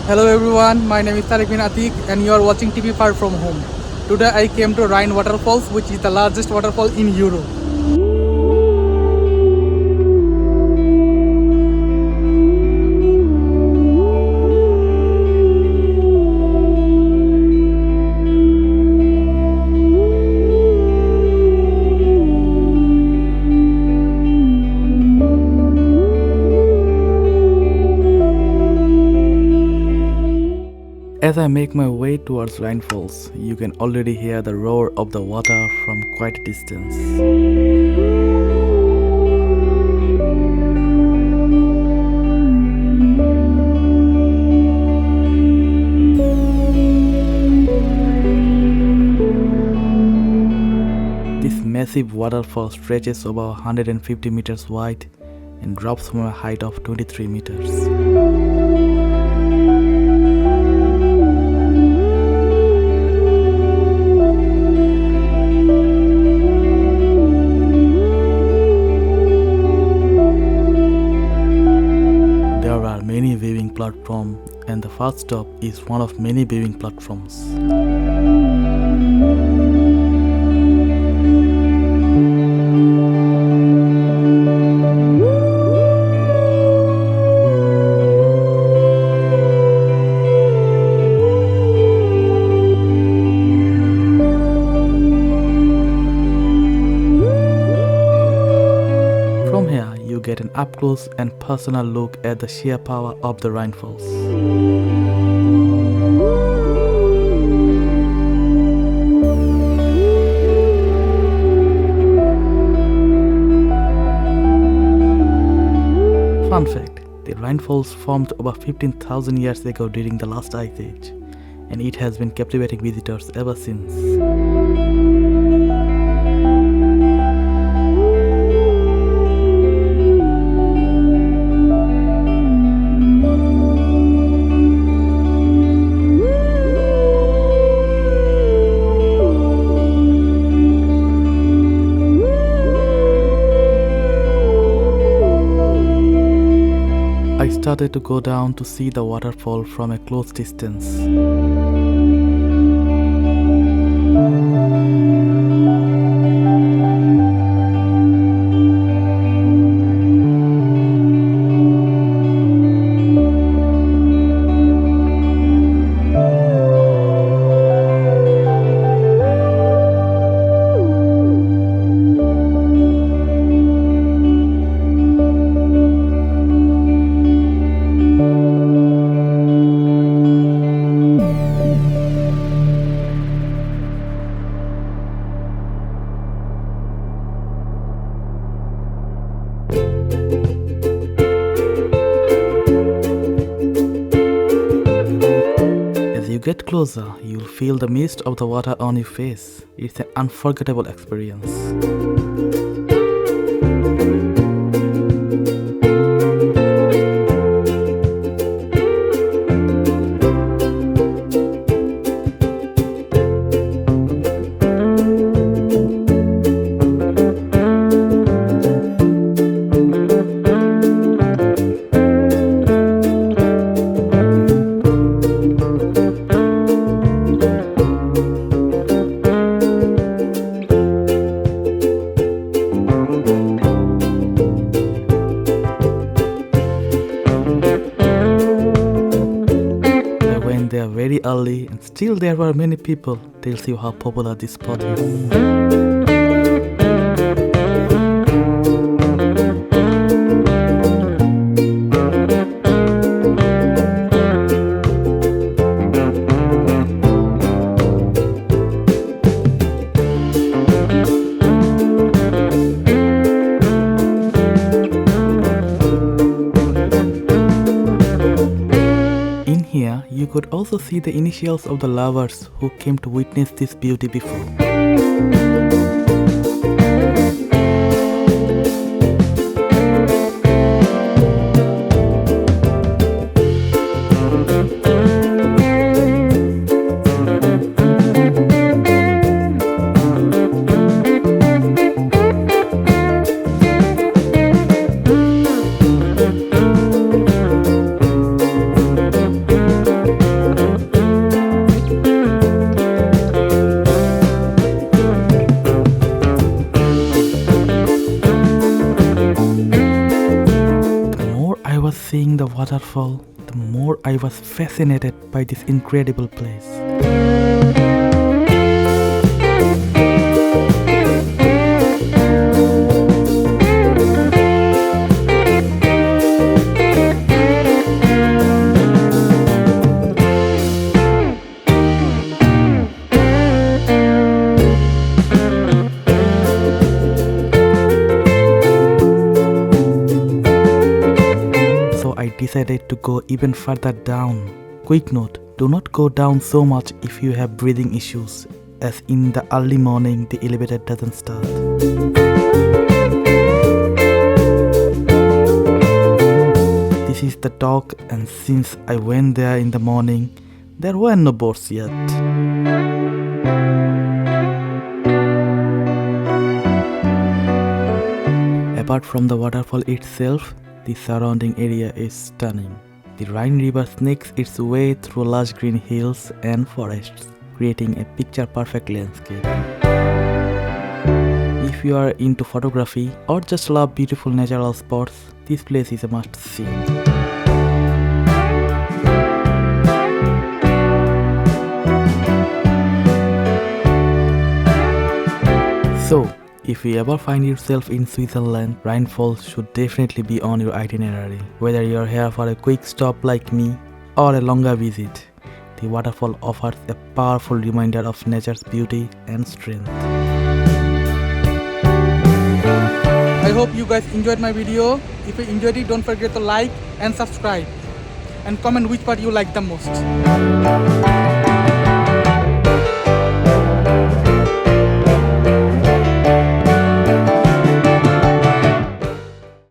Hello everyone, my name is Tariq bin Atik and you are watching TV Far From Home. Today I came to Rhine Waterfalls, which is the largest waterfall in Europe. As I make my way towards Rhine Falls, you can already hear the roar of the water from quite a distance. This massive waterfall stretches over 150 meters wide and drops from a height of 23 meters. There are many viewing platforms and the first stop is one of many viewing platforms. From here, you get an up-close and personal look at the sheer power of the Rhine Falls. Fun fact, the Rhine Falls formed over 15,000 years ago during the last ice age, and it has been captivating visitors ever since. I started to go down to see the waterfall from a close distance. As you get closer, you'll feel the mist of the water on your face. It's an unforgettable experience. They are very early and still there were many people. Tells you how popular this spot is. Here, you could also see the initials of the lovers who came to witness this beauty before. the waterfall, the more I was fascinated by this incredible place. I decided to go even further down. Quick note, do not go down so much if you have breathing issues, as in the early morning the elevator doesn't start. This is the dock, and since I went there in the morning, there were no boats yet. Apart from the waterfall itself, the surrounding area is stunning. The Rhine River snakes its way through lush green hills and forests, creating a picture-perfect landscape. If you are into photography or just love beautiful natural spots, this place is a must-see. So, if you ever find yourself in Switzerland, Rhine Falls should definitely be on your itinerary. Whether you are here for a quick stop like me or a longer visit, the waterfall offers a powerful reminder of nature's beauty and strength. I hope you guys enjoyed my video. If you enjoyed it, don't forget to like and subscribe and comment which part you like the most.